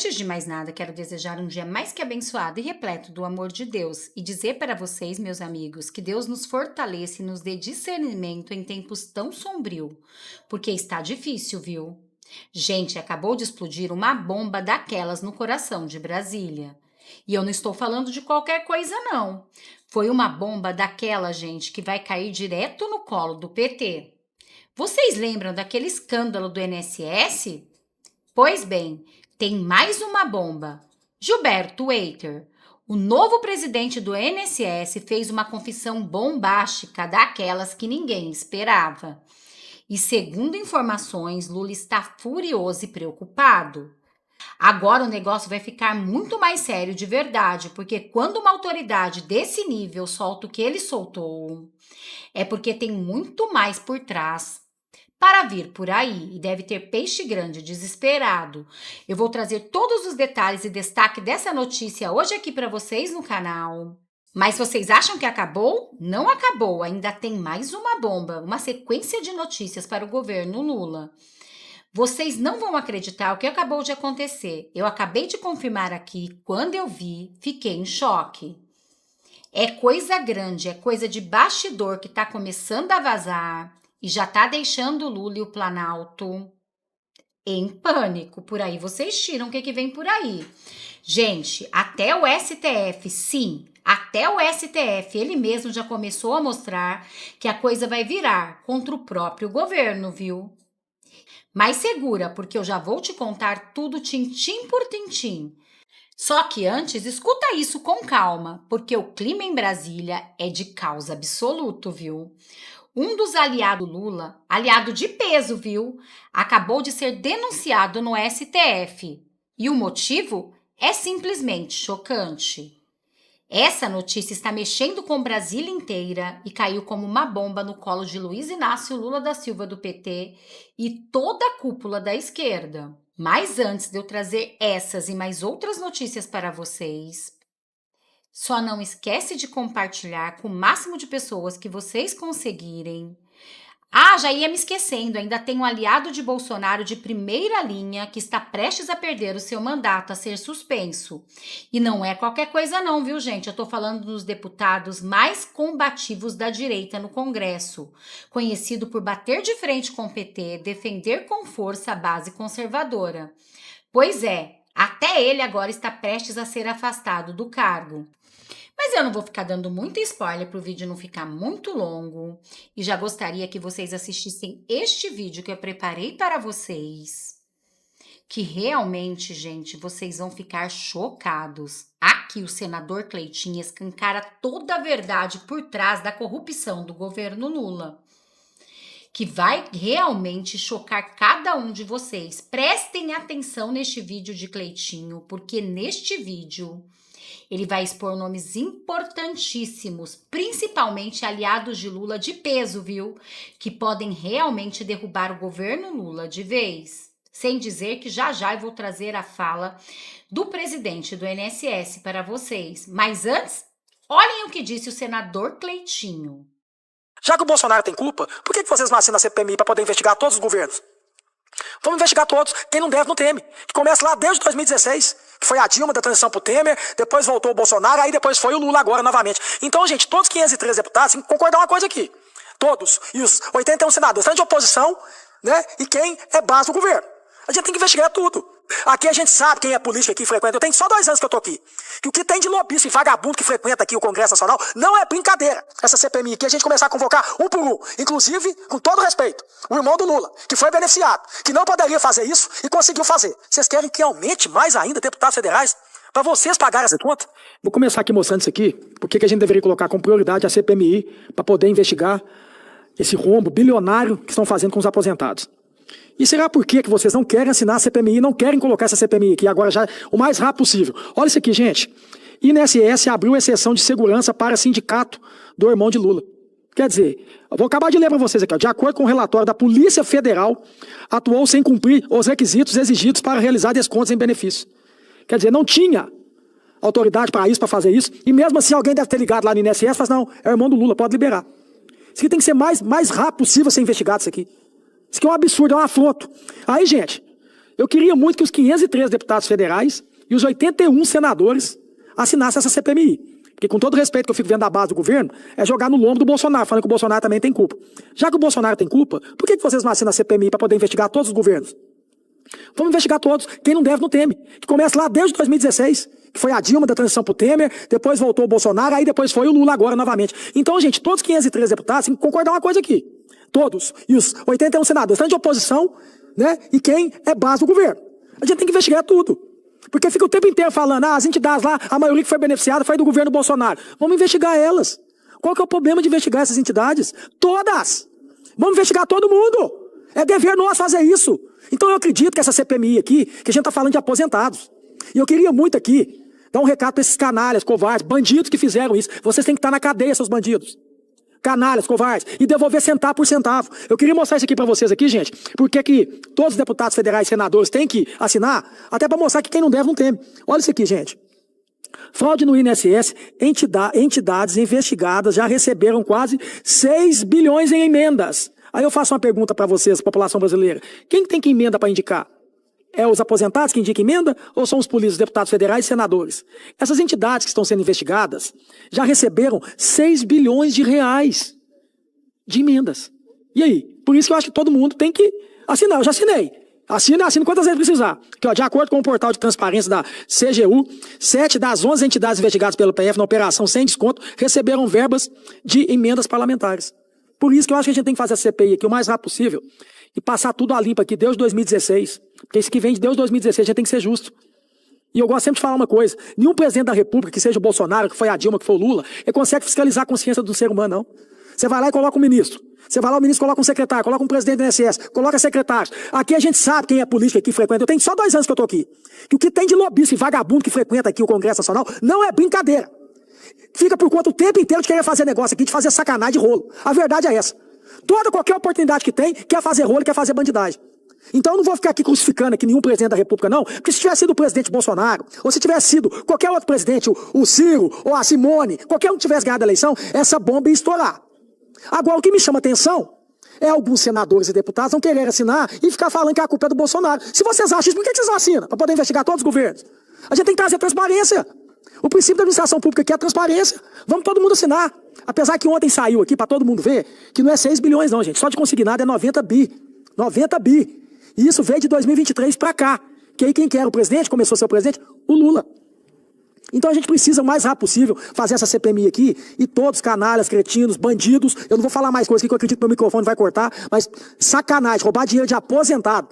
Antes de mais nada, quero desejar um dia mais que abençoado e repleto do amor de Deus e dizer para vocês, meus amigos, que Deus nos fortaleça e nos dê discernimento em tempos tão sombrios, porque está difícil, viu? Gente, acabou de explodir uma bomba daquelas no coração de Brasília. E eu não estou falando de qualquer coisa, não. Foi uma bomba daquela, gente, que vai cair direto no colo do PT. Vocês lembram daquele escândalo do INSS? Pois bem, tem mais uma bomba. Gilberto Waiter, o novo presidente do INSS, fez uma confissão bombástica daquelas que ninguém esperava. E segundo informações, Lula está furioso e preocupado. Agora o negócio vai ficar muito mais sério de verdade, porque quando uma autoridade desse nível solta o que ele soltou, é porque tem muito mais por trás para vir por aí, e deve ter peixe grande desesperado. Eu vou trazer todos os detalhes e destaque dessa notícia hoje aqui para vocês no canal. Mas vocês acham que acabou? Não acabou, ainda tem mais uma bomba, uma sequência de notícias para o governo Lula. Vocês não vão acreditar o que acabou de acontecer. Eu acabei de confirmar aqui, quando eu vi, fiquei em choque. É coisa grande, é coisa de bastidor que está começando a vazar. E já está deixando o Lula e o Planalto em pânico. Por aí vocês tiram o que vem por aí. Gente, até o STF, sim, até o STF, ele mesmo já começou a mostrar que a coisa vai virar contra o próprio governo, viu? Mas segura, porque eu já vou te contar tudo tintim por tintim. Só que antes, escuta isso com calma, porque o clima em Brasília é de caos absoluto, viu? Um dos aliados do Lula, aliado de peso, viu? Acabou de ser denunciado no STF. E o motivo é simplesmente chocante. Essa notícia está mexendo com Brasília inteira e caiu como uma bomba no colo de Luiz Inácio Lula da Silva do PT e toda a cúpula da esquerda. Mas antes de eu trazer essas e mais outras notícias para vocês, só não esquece de compartilhar com o máximo de pessoas que vocês conseguirem. Ah, já ia me esquecendo, ainda tem um aliado de Bolsonaro de primeira linha que está prestes a perder o seu mandato, a ser suspenso. E não é qualquer coisa não, viu, gente? Eu tô falando dos deputados mais combativos da direita no Congresso, conhecido por bater de frente com o PT, defender com força a base conservadora. Pois é, até ele agora está prestes a ser afastado do cargo. Mas eu não vou ficar dando muito spoiler para o vídeo não ficar muito longo. E já gostaria que vocês assistissem este vídeo que eu preparei para vocês. Que realmente, gente, vocês vão ficar chocados. Aqui o senador Cleitinho escancara toda a verdade por trás da corrupção do governo Lula. Que vai realmente chocar cada um de vocês. Prestem atenção neste vídeo de Cleitinho, porque neste vídeo ele vai expor nomes importantíssimos, principalmente aliados de Lula de peso, viu? Que podem realmente derrubar o governo Lula de vez. Sem dizer que já eu vou trazer a fala do presidente do INSS para vocês. Mas antes, olhem o que disse o senador Cleitinho. Já que o Bolsonaro tem culpa, por que vocês não assinam a CPMI para poder investigar todos os governos? Vamos investigar todos. Quem não deve, não teme. Que começa lá desde 2016, que foi a Dilma da transição pro Temer, depois voltou o Bolsonaro, aí depois foi o Lula agora novamente. Então, gente, todos os 513 deputados têm que concordar uma coisa aqui. Todos. E os 81 senadores, tanto de oposição, né? E quem é base do governo. A gente tem que investigar tudo. Aqui a gente sabe quem é político aqui frequenta. Eu tenho só 2 anos que eu tô aqui. Que o que tem de lobista e vagabundo que frequenta aqui o Congresso Nacional não é brincadeira. Essa CPMI aqui, a gente começar a convocar um por um. Inclusive, com todo respeito, o irmão do Lula, que foi beneficiado, que não poderia fazer isso e conseguiu fazer. Vocês querem que aumente mais ainda deputados federais para vocês pagarem essa conta? Vou começar aqui mostrando isso aqui. Por que a gente deveria colocar como prioridade a CPMI para poder investigar esse rombo bilionário que estão fazendo com os aposentados. E será por que vocês não querem assinar a CPMI, não querem colocar essa CPMI aqui agora já o mais rápido possível? Olha isso aqui, gente. INSS abriu exceção de segurança para sindicato do irmão de Lula. Quer dizer, eu vou acabar de ler para vocês aqui. Ó. De acordo com o relatório da Polícia Federal, atuou sem cumprir os requisitos exigidos para realizar descontos em benefício. Quer dizer, não tinha autoridade para isso, para fazer isso. E mesmo assim, alguém deve ter ligado lá no INSS e falou, não, é o irmão do Lula, pode liberar. Isso aqui tem que ser mais rápido possível ser investigado isso aqui. Isso aqui é um absurdo, é um afronto. Aí, gente, Eu queria muito que os 513 deputados federais e os 81 senadores assinassem essa CPMI. Porque com todo respeito que eu fico vendo da base do governo, é jogar no lombo do Bolsonaro, falando que o Bolsonaro também tem culpa. Já que o Bolsonaro tem culpa, por que vocês não assinam a CPMI para poder investigar todos os governos? Vamos investigar todos. Quem não deve, não teme. Que começa lá desde 2016, que foi a Dilma da transição pro Temer, depois voltou o Bolsonaro, aí depois foi o Lula agora novamente. Então, gente, todos os 513 deputados têm que concordar uma coisa aqui. Todos. E os 81 senadores, tanto de oposição, né, e quem é base do governo. A gente tem que investigar tudo. Porque fica o tempo inteiro falando, as entidades lá, a maioria que foi beneficiada foi do governo Bolsonaro. Vamos investigar elas. Qual que é o problema de investigar essas entidades? Todas! Vamos investigar todo mundo! É dever nosso fazer isso. Então eu acredito que essa CPMI aqui, que a gente está falando de aposentados. E eu queria muito aqui dar um recado para esses canalhas, covardes, bandidos que fizeram isso. Vocês têm que estar na cadeia, seus bandidos. Canalhas, covardes, e devolver centavo por centavo. Eu queria mostrar isso aqui para vocês aqui, gente, porque que todos os deputados federais e senadores têm que assinar, até para mostrar que quem não deve não teme. Olha isso aqui, gente. Fraude no INSS, entidades investigadas já receberam quase 6 bilhões em emendas. Aí eu faço uma pergunta para vocês, população brasileira. Quem tem que emenda para indicar? É os aposentados que indicam emenda ou são os políticos, deputados federais e senadores? Essas entidades que estão sendo investigadas já receberam 6 bilhões de reais de emendas. E aí? Por isso que eu acho que todo mundo tem que assinar. Eu já assinei. Assino quantas vezes precisar. Que, ó, de acordo com o portal de transparência da CGU, 7 das 11 entidades investigadas pelo PF na operação sem desconto receberam verbas de emendas parlamentares. Por isso que eu acho que a gente tem que fazer a CPI aqui o mais rápido possível e passar tudo a limpo aqui, desde 2016. Porque isso que vem de Deus 2016, a gente tem que ser justo. E eu gosto sempre de falar uma coisa, nenhum presidente da República, que seja o Bolsonaro, que foi a Dilma, que foi o Lula, ele consegue fiscalizar a consciência do ser humano, não. Você vai lá e coloca um ministro. Você vai lá, o ministro coloca um secretário, coloca um presidente do INSS, coloca secretários. Aqui a gente sabe quem é político aqui frequenta. Eu tenho só 2 anos que eu tô aqui. Que o que tem de lobista e vagabundo que frequenta aqui o Congresso Nacional não é brincadeira. Fica por conta o tempo inteiro de querer fazer negócio aqui, de fazer sacanagem de rolo. A verdade é essa. Qualquer oportunidade que tem, quer fazer rolo, quer fazer bandidagem. Então eu não vou ficar aqui crucificando aqui nenhum presidente da República, não, porque se tivesse sido o presidente Bolsonaro, ou se tivesse sido qualquer outro presidente, o Ciro, ou a Simone, qualquer um que tivesse ganhado a eleição, essa bomba ia estourar. Agora, o que me chama atenção é alguns senadores e deputados não querer assinar e ficar falando que a culpa é do Bolsonaro. Se vocês acham isso, por que vocês não assinam? Para poder investigar todos os governos. A gente tem que trazer transparência. O princípio da administração pública aqui é a transparência. Vamos todo mundo assinar. Apesar que ontem saiu aqui, para todo mundo ver, que não é 6 bilhões não, gente. Só de consignado é 90 bi. 90 bi. E isso veio de 2023 para cá. Que aí quem que era o presidente, começou a ser o presidente? O Lula. Então a gente precisa, o mais rápido possível, fazer essa CPMI aqui, e todos, canalhas, cretinos, bandidos, eu não vou falar mais coisas aqui que eu acredito que meu microfone vai cortar, mas sacanagem, roubar dinheiro de aposentado,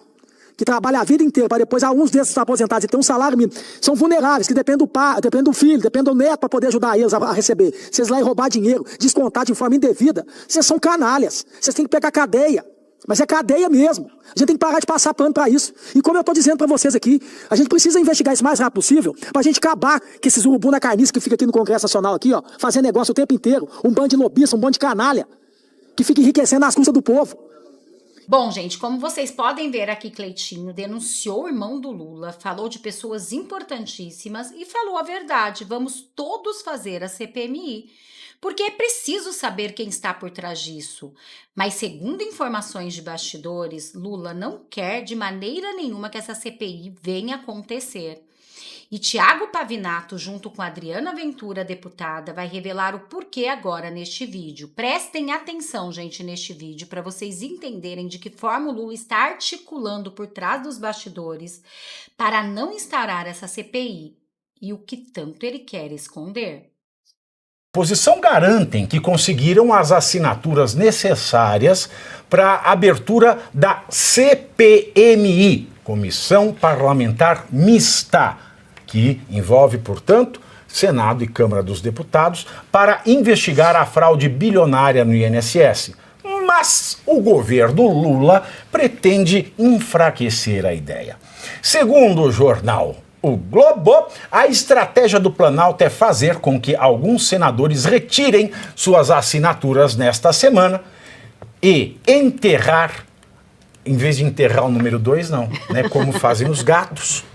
que trabalha a vida inteira, para depois alguns desses aposentados e ter um salário mínimo, são vulneráveis, que dependem do pai, dependem do filho, dependem do neto para poder ajudar eles a receber. Vocês lá e roubar dinheiro, descontar de forma indevida, vocês são canalhas, vocês têm que pegar cadeia. Mas é cadeia mesmo. A gente tem que parar de passar pano para isso. E como eu estou dizendo para vocês aqui, a gente precisa investigar isso o mais rápido possível para a gente acabar com esses urubu na carniça que fica aqui no Congresso Nacional, aqui, ó, fazendo negócio o tempo inteiro. Um bando de lobista, um bando de canalha, que fica enriquecendo às custas do povo. Bom, gente, como vocês podem ver aqui, Cleitinho denunciou o irmão do Lula, falou de pessoas importantíssimas e falou a verdade. Vamos todos fazer a CPMI. Porque é preciso saber quem está por trás disso. Mas, segundo informações de bastidores, Lula não quer de maneira nenhuma que essa CPI venha acontecer. E Tiago Pavinato, junto com Adriana Ventura, deputada, vai revelar o porquê agora neste vídeo. Prestem atenção, gente, neste vídeo, para vocês entenderem de que forma o Lula está articulando por trás dos bastidores para não instaurar essa CPI e o que tanto ele quer esconder. Oposição garantem que conseguiram as assinaturas necessárias para a abertura da CPMI, Comissão Parlamentar Mista, que envolve, portanto, Senado e Câmara dos Deputados, para investigar a fraude bilionária no INSS. Mas o governo Lula pretende enfraquecer a ideia. Segundo o jornal O Globo, a estratégia do Planalto é fazer com que alguns senadores retirem suas assinaturas nesta semana e enterrar, em vez de enterrar o número 2, não, né, como fazem os gatos,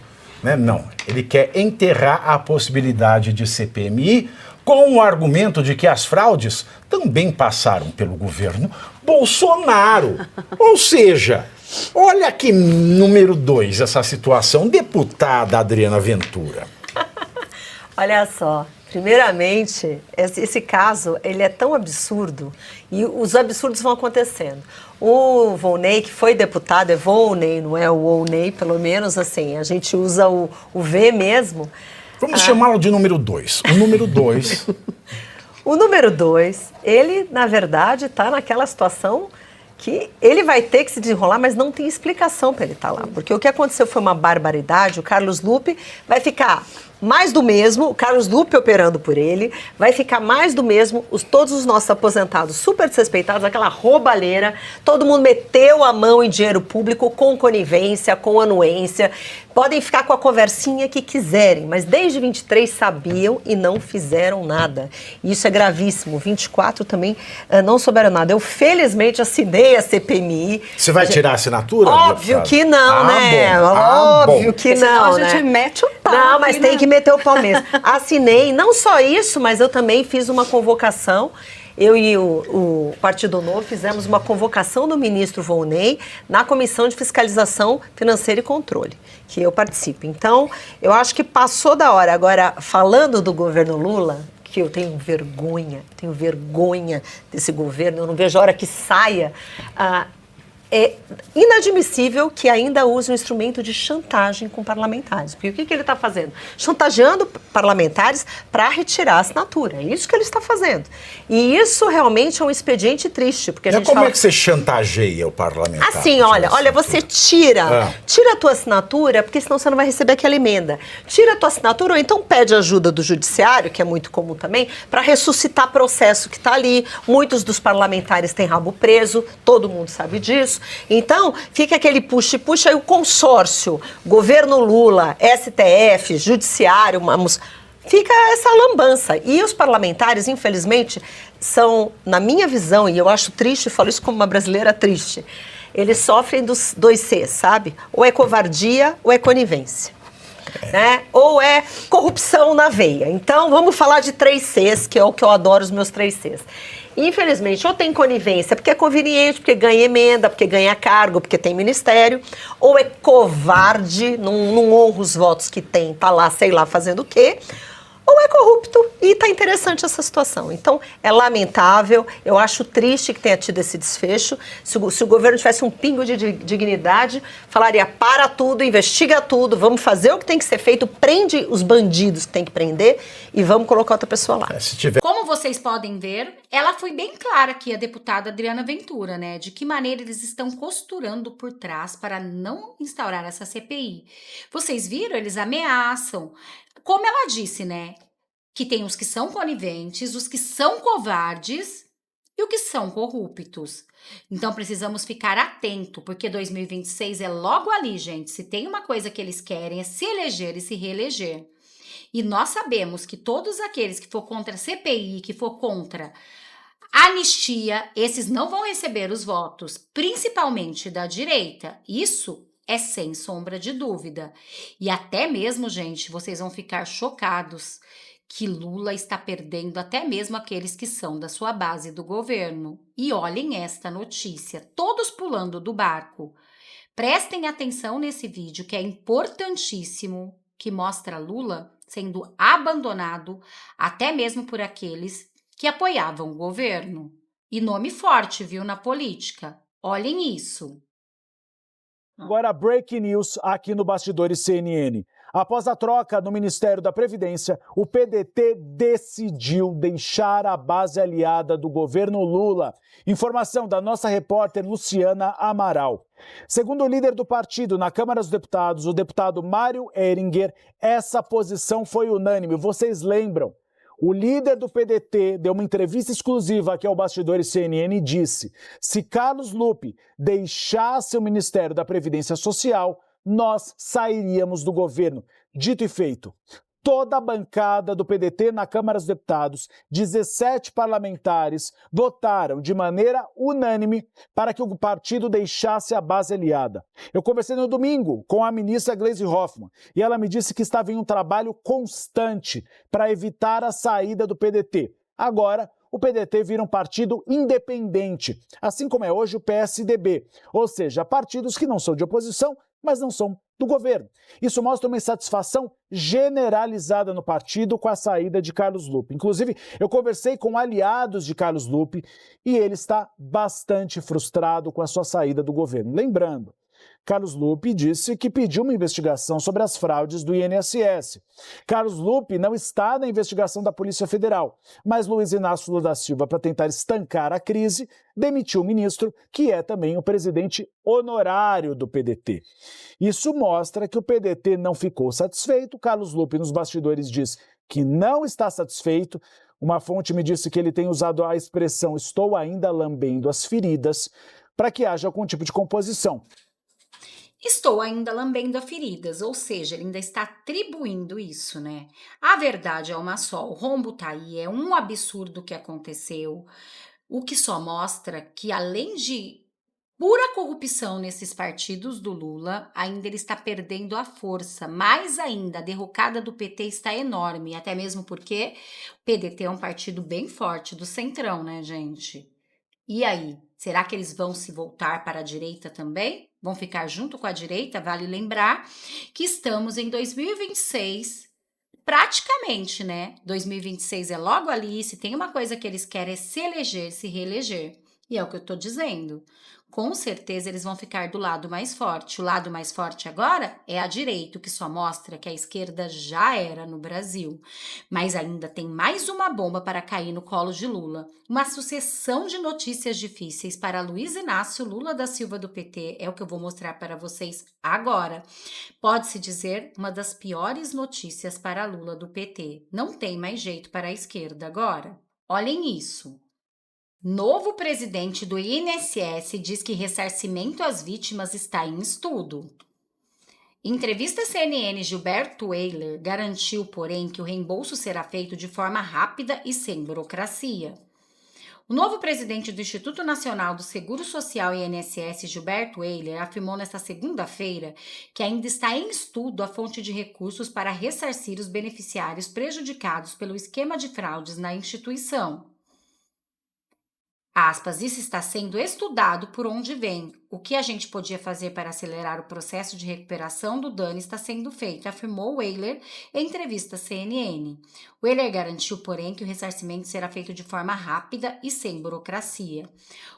né, não. Ele quer enterrar a possibilidade de CPMI com o argumento de que as fraudes também passaram pelo governo Bolsonaro. Ou seja, Olha que número 2 essa situação. Deputada Adriana Ventura. Olha só, primeiramente, esse caso, ele é tão absurdo e os absurdos vão acontecendo. O Volney, que foi deputado, é Volney, não é o Volney, pelo menos assim, a gente usa o V mesmo. Vamos chamá-lo de número 2. O número 2... O número 2, ele, na verdade, está naquela situação que ele vai ter que se desenrolar, mas não tem explicação para ele estar lá. Porque o que aconteceu foi uma barbaridade, o Carlos Lupe vai ficar mais do mesmo, o Carlos Lupe operando por ele, vai ficar mais do mesmo, todos os nossos aposentados super desrespeitados, aquela roubalheira, todo mundo meteu a mão em dinheiro público com conivência, com anuência, podem ficar com a conversinha que quiserem, mas desde 23 sabiam e não fizeram nada. E isso é gravíssimo. 24 também não souberam nada. Eu, felizmente, assinei a CPMI. Você vai tirar a assinatura? Óbvio que não, né? Óbvio que não, né? A gente mete o pau. Não, mas tem que meter o pau mesmo. Assinei, não só isso, mas eu também fiz uma convocação. Eu e o Partido Novo fizemos uma convocação do ministro Volney na Comissão de Fiscalização Financeira e Controle, que eu participo. Então, eu acho que passou da hora. Agora, falando do governo Lula, que eu tenho vergonha desse governo, eu não vejo a hora que saia. É inadmissível que ainda use um instrumento de chantagem com parlamentares. Porque o que ele está fazendo? Chantageando parlamentares para retirar a assinatura. É isso que ele está fazendo. E isso realmente é um expediente triste. Porque a gente como fala... é que você chantageia o parlamentar? Assim, olha, você tira a tua assinatura, porque senão você não vai receber aquela emenda. Tira a tua assinatura ou então pede ajuda do judiciário, que é muito comum também, para ressuscitar processo que está ali. Muitos dos parlamentares têm rabo preso, todo mundo sabe disso. Então, fica aquele puxa-puxa, aí o consórcio, governo Lula, STF, judiciário, fica essa lambança. E os parlamentares, infelizmente, são, na minha visão, e eu acho triste, falo isso como uma brasileira triste, eles sofrem dos 2 Cs, sabe? Ou é covardia ou é conivência. Né? Ou é corrupção na veia. Então, vamos falar de 3 Cs, que é o que eu adoro, os meus 3 Cs. Infelizmente, ou tem conivência porque é conveniente, porque ganha emenda, porque ganha cargo, porque tem ministério, ou é covarde, não honra os votos que tem, tá lá, sei lá, fazendo o quê, ou é corrupto e tá interessante essa situação. Então, é lamentável, eu acho triste que tenha tido esse desfecho. Se o governo tivesse um pingo de dignidade, falaria, para tudo, investiga tudo, vamos fazer o que tem que ser feito, prende os bandidos que tem que prender e vamos colocar outra pessoa lá. Como vocês podem ver, ela foi bem clara aqui, a deputada Adriana Ventura, né? De que maneira eles estão costurando por trás para não instaurar essa CPI. Vocês viram? Eles ameaçam. Como ela disse, né? Que tem os que são coniventes, os que são covardes e os que são corruptos. Então precisamos ficar atento, porque 2026 é logo ali, gente. Se tem uma coisa que eles querem é se eleger e se reeleger. E nós sabemos que todos aqueles que for contra a CPI, que for contra a anistia, esses não vão receber os votos, principalmente da direita. Isso é sem sombra de dúvida. E até mesmo, gente, vocês vão ficar chocados que Lula está perdendo até mesmo aqueles que são da sua base do governo. E olhem esta notícia, todos pulando do barco. Prestem atenção nesse vídeo que é importantíssimo, que mostra Lula sendo abandonado até mesmo por aqueles que apoiavam o governo. E nome forte, viu, na política. Olhem isso. Agora, breaking news aqui no Bastidores CNN. Após a troca no Ministério da Previdência, o PDT decidiu deixar a base aliada do governo Lula. Informação da nossa repórter Luciana Amaral. Segundo o líder do partido na Câmara dos Deputados, o deputado Mário Heringer, essa posição foi unânime. Vocês lembram? O líder do PDT deu uma entrevista exclusiva aqui ao Bastidores CNN e disse: se Carlos Lupe deixasse o Ministério da Previdência Social, nós sairíamos do governo. Dito e feito, toda a bancada do PDT na Câmara dos Deputados, 17 parlamentares, votaram de maneira unânime para que o partido deixasse a base aliada. Eu conversei no domingo com a ministra Gleisi Hoffmann e ela me disse que estava em um trabalho constante para evitar a saída do PDT. Agora, o PDT vira um partido independente, assim como é hoje o PSDB, ou seja, partidos que não são de oposição, mas não são do governo. Isso mostra uma insatisfação generalizada no partido com a saída de Carlos Lupe. Inclusive, eu conversei com aliados de Carlos Lupe e ele está bastante frustrado com a sua saída do governo. Lembrando, Carlos Lupe disse que pediu uma investigação sobre as fraudes do INSS. Carlos Lupe não está na investigação da Polícia Federal, mas Luiz Inácio Lula da Silva, para tentar estancar a crise, demitiu o ministro, que é também o presidente honorário do PDT. Isso mostra que o PDT não ficou satisfeito. Carlos Lupe, nos bastidores, diz que não está satisfeito. Uma fonte me disse que ele tem usado a expressão "estou ainda lambendo as feridas" para que haja algum tipo de composição. Estou ainda lambendo as feridas, ou seja, ele ainda está atribuindo isso, né? A verdade é uma só, o rombo tá aí, é um absurdo o que aconteceu, o que só mostra que além de pura corrupção nesses partidos do Lula, ainda ele está perdendo a força, mais ainda, a derrocada do PT está enorme, até mesmo porque o PDT é um partido bem forte do Centrão, né, gente? E aí, será que eles vão se voltar para a direita também? Vão ficar junto com a direita? Vale lembrar que estamos em 2026, praticamente, né? 2026 é logo ali, se tem uma coisa que eles querem é se eleger, se reeleger. E é o que eu tô dizendo. Com certeza eles vão ficar do lado mais forte. O lado mais forte agora é a direita, o que só mostra que a esquerda já era no Brasil. Mas ainda tem mais uma bomba para cair no colo de Lula. Uma sucessão de notícias difíceis para Luiz Inácio Lula da Silva do PT é o que eu vou mostrar para vocês agora. Pode-se dizer uma das piores notícias para Lula do PT. Não tem mais jeito para a esquerda agora. Olhem isso. Novo presidente do INSS diz que ressarcimento às vítimas está em estudo. Em entrevista à CNN, Gilberto Weiler garantiu, porém, que o reembolso será feito de forma rápida e sem burocracia. O novo presidente do Instituto Nacional do Seguro Social INSS, Gilberto Weiler, afirmou nesta segunda-feira que ainda está em estudo a fonte de recursos para ressarcir os beneficiários prejudicados pelo esquema de fraudes na instituição. Aspas, isso está sendo estudado por onde vem. O que a gente podia fazer para acelerar o processo de recuperação do dano está sendo feito, afirmou Weiler em entrevista à CNN. Weiler garantiu, porém, que o ressarcimento será feito de forma rápida e sem burocracia.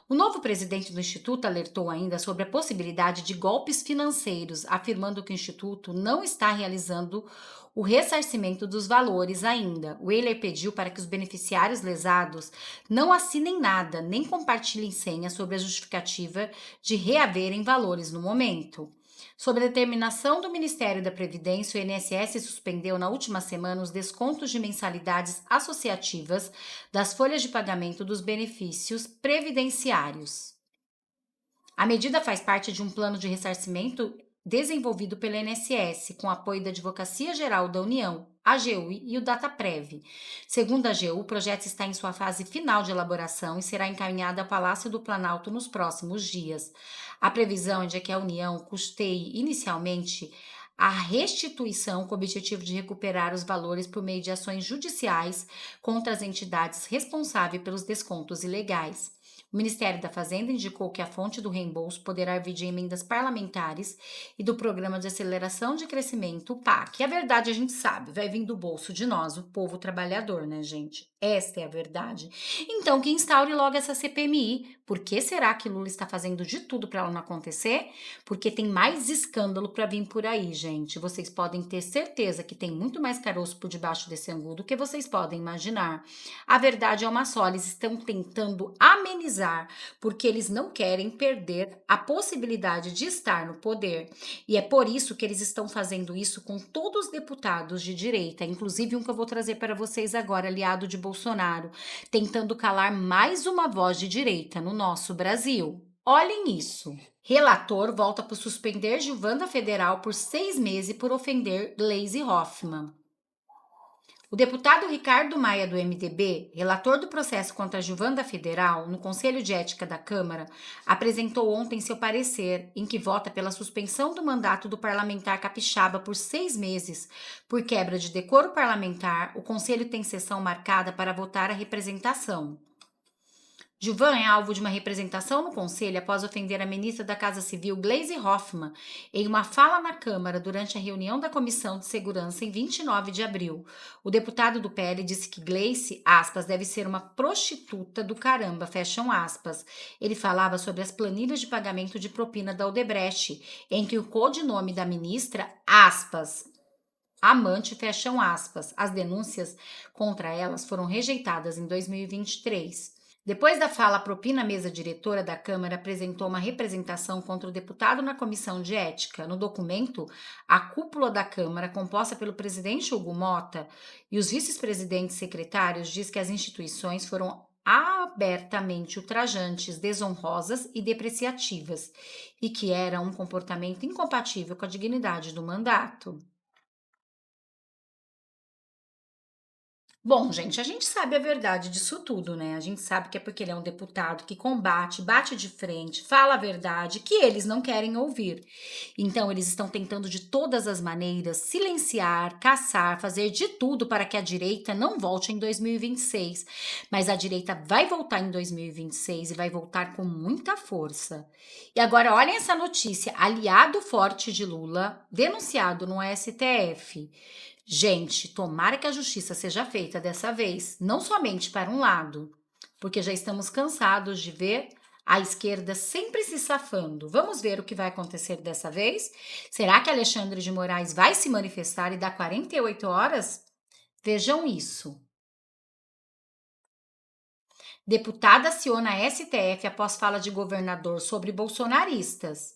O novo presidente do Instituto alertou ainda sobre a possibilidade de golpes financeiros, afirmando que o Instituto não está realizando o ressarcimento dos valores ainda. Weiler pediu para que os beneficiários lesados não assinem nada, nem compartilhem senha sobre a justificativa de reaverem valores no momento. Sob a determinação do Ministério da Previdência, o INSS suspendeu na última semana os descontos de mensalidades associativas das folhas de pagamento dos benefícios previdenciários. A medida faz parte de um plano de ressarcimento desenvolvido pela INSS, com apoio da Advocacia Geral da União, a AGU e o Dataprev. Segundo a AGU, o projeto está em sua fase final de elaboração e será encaminhado ao Palácio do Planalto nos próximos dias. A previsão é de que a União custeie inicialmente a restituição com o objetivo de recuperar os valores por meio de ações judiciais contra as entidades responsáveis pelos descontos ilegais. O Ministério da Fazenda indicou que a fonte do reembolso poderá vir de emendas parlamentares e do Programa de Aceleração de Crescimento, o PAC. A verdade a gente sabe, vai vir do bolso de nós, o povo trabalhador, né, gente? Esta é a verdade. Então, que instaure logo essa CPMI. Por que será que Lula está fazendo de tudo para ela não acontecer? Porque tem mais escândalo para vir por aí, gente. Vocês podem ter certeza que tem muito mais caroço por debaixo desse angu do que vocês podem imaginar. A verdade é uma só, eles estão tentando amenizar, porque eles não querem perder a possibilidade de estar no poder. E é por isso que eles estão fazendo isso com todos os deputados de direita, inclusive um que eu vou trazer para vocês agora, aliado de Bolsonaro, tentando calar mais uma voz de direita no nosso Brasil. Olhem isso. Relator volta por suspender Gilvanda Federal por 6 meses por ofender Gleisi Hoffmann. O deputado Ricardo Maia, do MDB, relator do processo contra a Gilvanda Federal, no Conselho de Ética da Câmara, apresentou ontem seu parecer, em que vota pela suspensão do mandato do parlamentar capixaba por 6 meses. Por quebra de decoro parlamentar, o Conselho tem sessão marcada para votar a representação. Gilvan é alvo de uma representação no Conselho após ofender a ministra da Casa Civil, Gleisi Hoffmann, em uma fala na Câmara durante a reunião da Comissão de Segurança em 29 de abril. O deputado do PL disse que Gleisi, aspas, deve ser uma prostituta do caramba, fecham aspas. Ele falava sobre as planilhas de pagamento de propina da Odebrecht, em que o codinome da ministra, aspas, amante, fecham aspas. As denúncias contra elas foram rejeitadas em 2023. Depois da fala, a propina, a mesa diretora da Câmara apresentou uma representação contra o deputado na Comissão de Ética. No documento, a cúpula da Câmara, composta pelo presidente Hugo Mota e os vice-presidentes secretários, diz que as instituições foram abertamente ultrajantes, desonrosas e depreciativas, e que era um comportamento incompatível com a dignidade do mandato. Bom, gente, a gente sabe a verdade disso tudo, né? A gente sabe que é porque ele é um deputado que combate, bate de frente, fala a verdade, que eles não querem ouvir. Então, eles estão tentando de todas as maneiras silenciar, caçar, fazer de tudo para que a direita não volte em 2026. Mas a direita vai voltar em 2026 e vai voltar com muita força. E agora, olhem essa notícia: aliado forte de Lula, denunciado no STF. Gente, tomara que a justiça seja feita dessa vez, não somente para um lado, porque já estamos cansados de ver a esquerda sempre se safando. Vamos ver o que vai acontecer dessa vez? Será que Alexandre de Moraes vai se manifestar e dar 48 horas? Vejam isso. Deputada aciona a STF após fala de governador sobre bolsonaristas.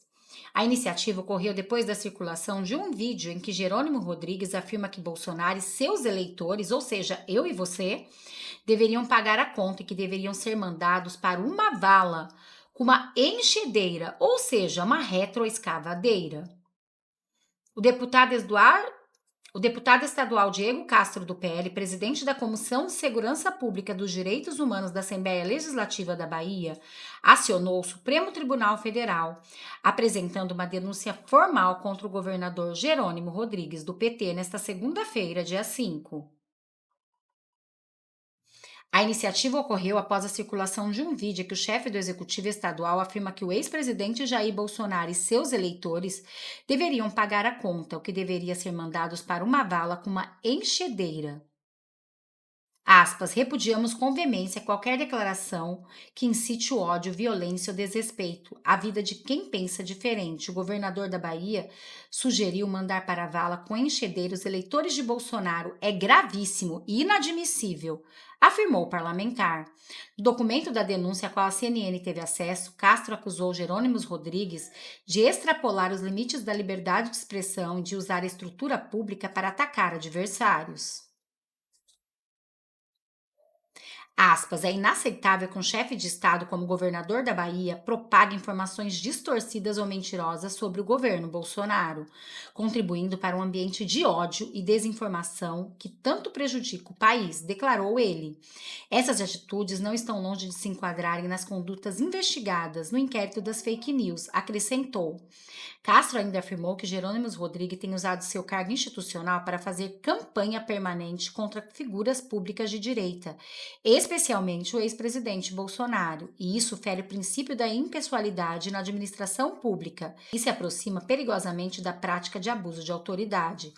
A iniciativa ocorreu depois da circulação de um vídeo em que Jerônimo Rodrigues afirma que Bolsonaro e seus eleitores, ou seja, eu e você, deveriam pagar a conta e que deveriam ser mandados para uma vala com uma enchedeira, ou seja, uma retroescavadeira. O deputado estadual Diego Castro, do PL, presidente da Comissão de Segurança Pública dos Direitos Humanos da Assembleia Legislativa da Bahia, acionou o Supremo Tribunal Federal, apresentando uma denúncia formal contra o governador Jerônimo Rodrigues, do PT, nesta segunda-feira, dia 5. A iniciativa ocorreu após a circulação de um vídeo em que o chefe do executivo estadual afirma que o ex-presidente Jair Bolsonaro e seus eleitores deveriam pagar a conta, o que deveria ser mandados para uma vala com uma enchedeira. Aspas, repudiamos com veemência qualquer declaração que incite o ódio, violência ou desrespeito à vida de quem pensa diferente. O governador da Bahia sugeriu mandar para a vala com enchedeira os eleitores de Bolsonaro. É gravíssimo e inadmissível, afirmou o parlamentar. No documento da denúncia a qual a CNN teve acesso, Castro acusou Jerônimo Rodrigues de extrapolar os limites da liberdade de expressão e de usar a estrutura pública para atacar adversários. Aspas, é inaceitável que um chefe de Estado como o governador da Bahia propague informações distorcidas ou mentirosas sobre o governo Bolsonaro, contribuindo para um ambiente de ódio e desinformação que tanto prejudica o país, declarou ele. Essas atitudes não estão longe de se enquadrarem nas condutas investigadas no inquérito das fake news, acrescentou. Castro ainda afirmou que Jerônimo Rodrigues tem usado seu cargo institucional para fazer campanha permanente contra figuras públicas de direita, especialmente o ex-presidente Bolsonaro, e isso fere o princípio da impessoalidade na administração pública e se aproxima perigosamente da prática de abuso de autoridade.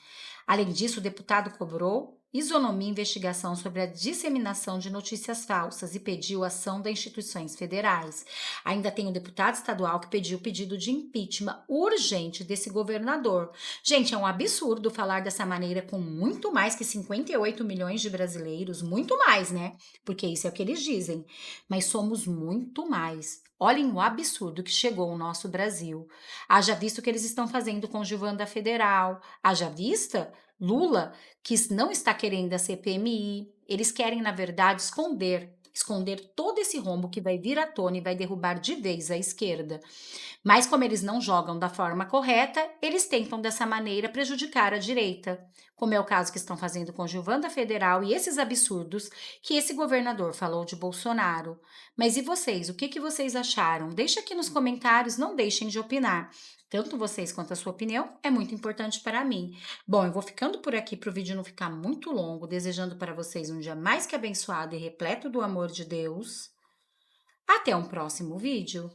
Além disso, o deputado cobrou isonomia e investigação sobre a disseminação de notícias falsas e pediu ação das instituições federais. Ainda tem um deputado estadual que pediu pedido de impeachment urgente desse governador. Gente, é um absurdo falar dessa maneira com muito mais que 58 milhões de brasileiros, muito mais, né? Porque isso é o que eles dizem. Mas somos muito mais. Olhem o absurdo que chegou ao nosso Brasil. Haja visto o que eles estão fazendo com Gilvan da Federal. Haja vista Lula, que não está querendo a CPMI. Eles querem, na verdade, esconder todo esse rombo que vai vir à tona e vai derrubar de vez a esquerda. Mas como eles não jogam da forma correta, eles tentam dessa maneira prejudicar a direita, como é o caso que estão fazendo com Gilvan da Federal e esses absurdos que esse governador falou de Bolsonaro. Mas e vocês? O que vocês acharam? Deixa aqui nos comentários, não deixem de opinar. Tanto vocês quanto a sua opinião é muito importante para mim. Bom, eu vou ficando por aqui para o vídeo não ficar muito longo, desejando para vocês um dia mais que abençoado e repleto do amor de Deus. Até um próximo vídeo!